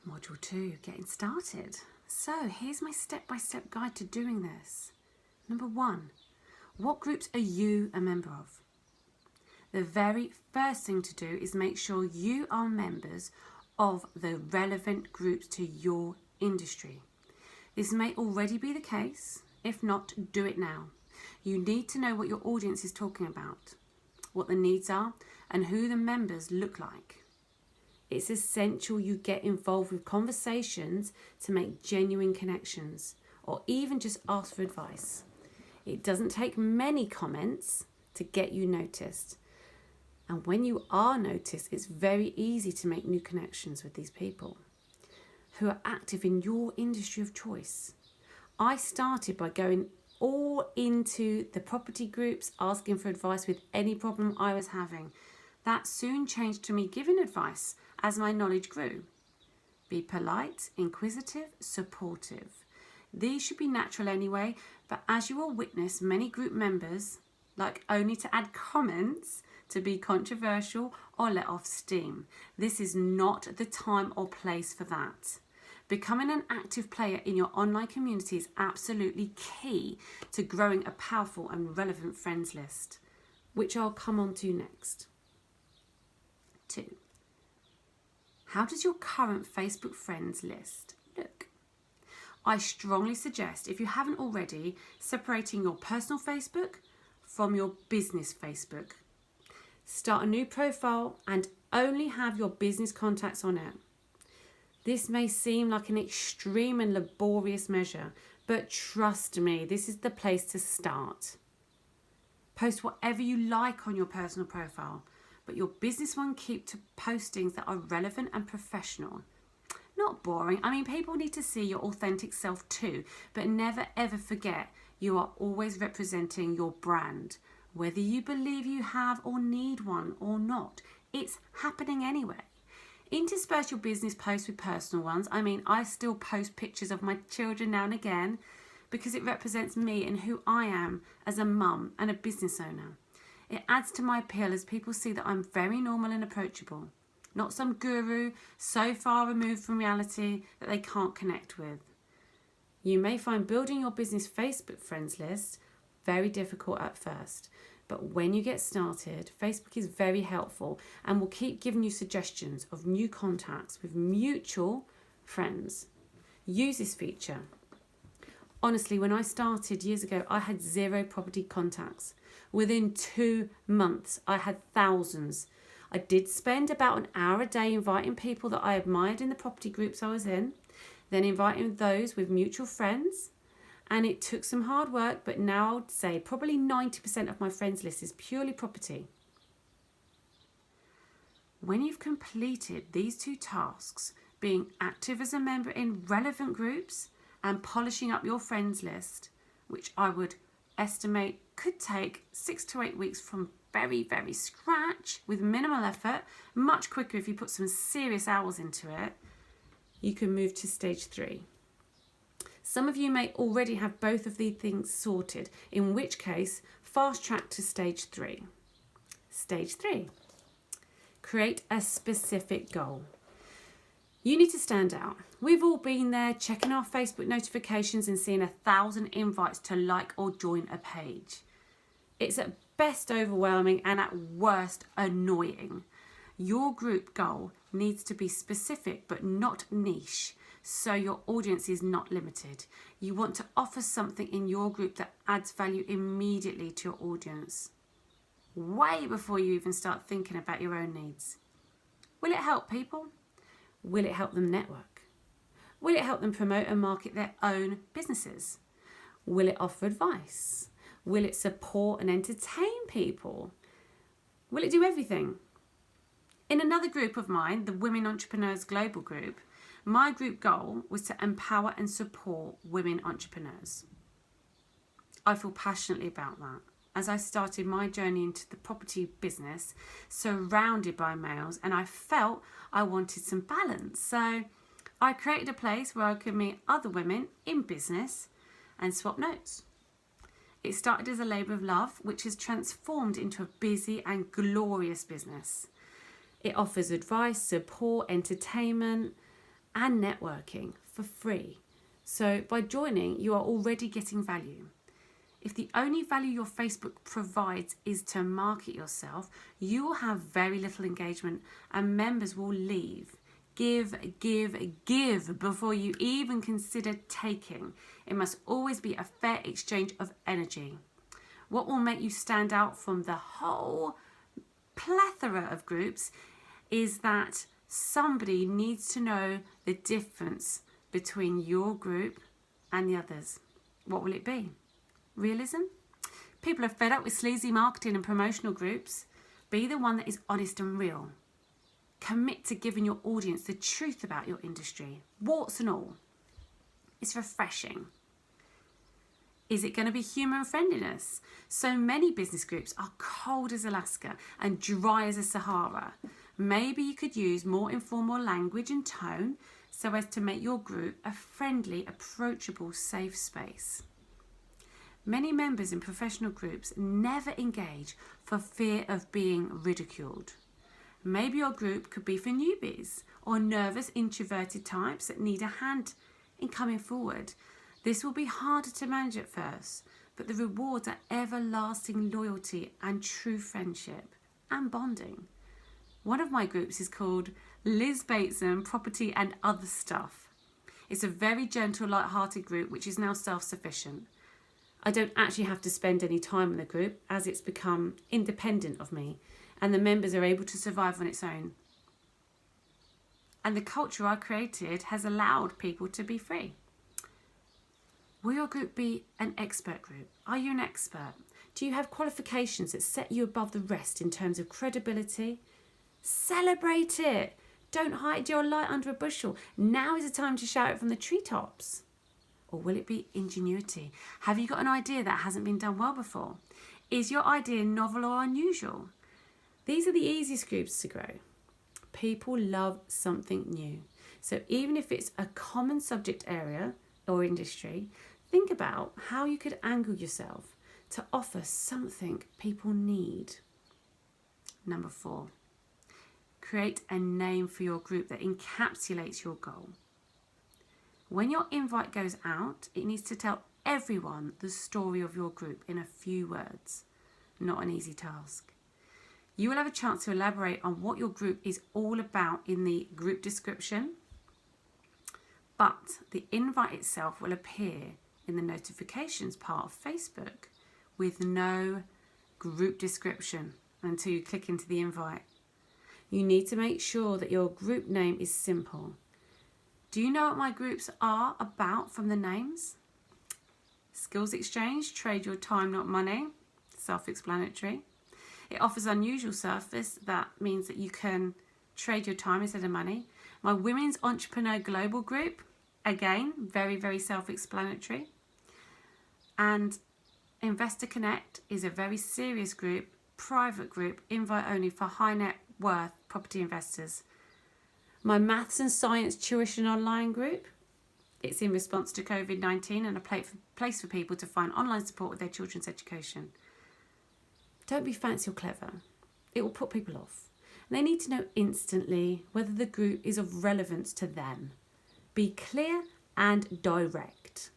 Module 2, getting started. So here's my step-by-step guide to doing this. Number 1, what groups are you a member of? The very first thing to do is make sure you are members of the relevant groups to your industry. This may already be the case. If not, do it now. You need to know what your audience is talking about, what the needs are, and who the members look like. It's essential you get involved with conversations to make genuine connections, or even just ask for advice. It doesn't take many comments to get you noticed. And when you are noticed, it's very easy to make new connections with these people who are active in your industry of choice. I started by going all into the property groups, asking for advice with any problem I was having. That soon changed to me giving advice as my knowledge grew. Be polite, inquisitive, supportive. These should be natural anyway, but as you will witness, many group members like only to add comments, to be controversial or let off steam. This is not the time or place for that. Becoming an active player in your online community is absolutely key to growing a powerful and relevant friends list, which I'll come on to next. 2. How does your current Facebook friends list look? I strongly suggest, if you haven't already, separating your personal Facebook from your business Facebook. Start a new profile and only have your business contacts on it. This may seem like an extreme and laborious measure, but trust me, this is the place to start. Post whatever you like on your personal profile, but your business one, keep to postings that are relevant and professional. Not boring. I mean, people need to see your authentic self too, but never ever forget you are always representing your brand. Whether you believe you have or need one or not, it's happening anyway. Intersperse your business posts with personal ones. I mean, I still post pictures of my children now and again because it represents me and who I am as a mum and a business owner. It adds to my appeal as people see that I'm very normal and approachable, not some guru so far removed from reality that they can't connect with. You may find building your business Facebook friends list very difficult at first, but when you get started, Facebook is very helpful and will keep giving you suggestions of new contacts with mutual friends. Use this feature. Honestly, when I started years ago, I had 0 property contacts. Within 2 months, I had thousands. I did spend about an hour a day inviting people that I admired in the property groups I was in, then inviting those with mutual friends. And it took some hard work, but now I'd say probably 90% of my friends list is purely property. When you've completed these 2 tasks, being active as a member in relevant groups and polishing up your friends list, which I would estimate could take 6 to 8 weeks from very, very scratch with minimal effort, much quicker if you put some serious hours into it, you can move to stage 3. Some of you may already have both of these things sorted, in which case, fast track to stage 3. Stage 3. Create a specific goal. You need to stand out. We've all been there checking our Facebook notifications and seeing 1,000 invites to like or join a page. It's at best overwhelming and at worst annoying. Your group goal needs to be specific but not niche, so your audience is not limited. You want to offer something in your group that adds value immediately to your audience, way before you even start thinking about your own needs. Will it help people? Will it help them network? Will it help them promote and market their own businesses? Will it offer advice? Will it support and entertain people? Will it do everything? In another group of mine, the Women Entrepreneurs Global Group, my group goal was to empower and support women entrepreneurs. I feel passionately about that, as I started my journey into the property business surrounded by males, and I felt I wanted some balance. So I created a place where I could meet other women in business and swap notes. It started as a labour of love, which has transformed into a busy and glorious business. It offers advice, support, entertainment, and networking for free. So by joining, you are already getting value. If the only value your Facebook provides is to market yourself, you will have very little engagement and members will leave. Give before you even consider taking. It must always be a fair exchange of energy. What will make you stand out from the whole plethora of groups is that somebody needs to know the difference between your group and the others. What will it be? Realism? People are fed up with sleazy marketing and promotional groups. Be the one that is honest and real. Commit to giving your audience the truth about your industry, warts and all. It's refreshing. Is it going to be human friendliness? So many business groups are cold as Alaska and dry as a Sahara. Maybe you could use more informal language and tone so as to make your group a friendly, approachable, safe space. Many members in professional groups never engage for fear of being ridiculed. Maybe your group could be for newbies or nervous, introverted types that need a hand in coming forward. This will be harder to manage at first, but the rewards are everlasting loyalty and true friendship and bonding. One of my groups is called Liz Bateson Property and Other Stuff. It's a very gentle, light-hearted group which is now self-sufficient. I don't actually have to spend any time in the group as it's become independent of me and the members are able to survive on its own. And the culture I created has allowed people to be free. Will your group be an expert group? Are you an expert? Do you have qualifications that set you above the rest in terms of credibility? Celebrate it. Don't hide your light under a bushel. Now is the time to shout it from the treetops. Or will it be ingenuity? Have you got an idea that hasn't been done well before? Is your idea novel or unusual? These are the easiest groups to grow. People love something new. So even if it's a common subject area or industry, think about how you could angle yourself to offer something people need. Number 4, create a name for your group that encapsulates your goal. When your invite goes out, it needs to tell everyone the story of your group in a few words. Not an easy task. You will have a chance to elaborate on what your group is all about in the group description, but the invite itself will appear in the notifications part of Facebook with no group description until you click into the invite. You need to make sure that your group name is simple. Do you know what my groups are about from the names? Skills exchange, trade your time, not money. Self-explanatory. It offers unusual service. That means that you can trade your time instead of money. My Women's Entrepreneur Global Group, again, very, very self-explanatory. And Investor Connect is a very serious group, private group, invite only for high net worth property investors. My Maths and Science Tuition Online group, it's in response to COVID-19 and a place for people to find online support with their children's education. Don't be fancy or clever. It will put people off. And they need to know instantly whether the group is of relevance to them. Be clear and direct.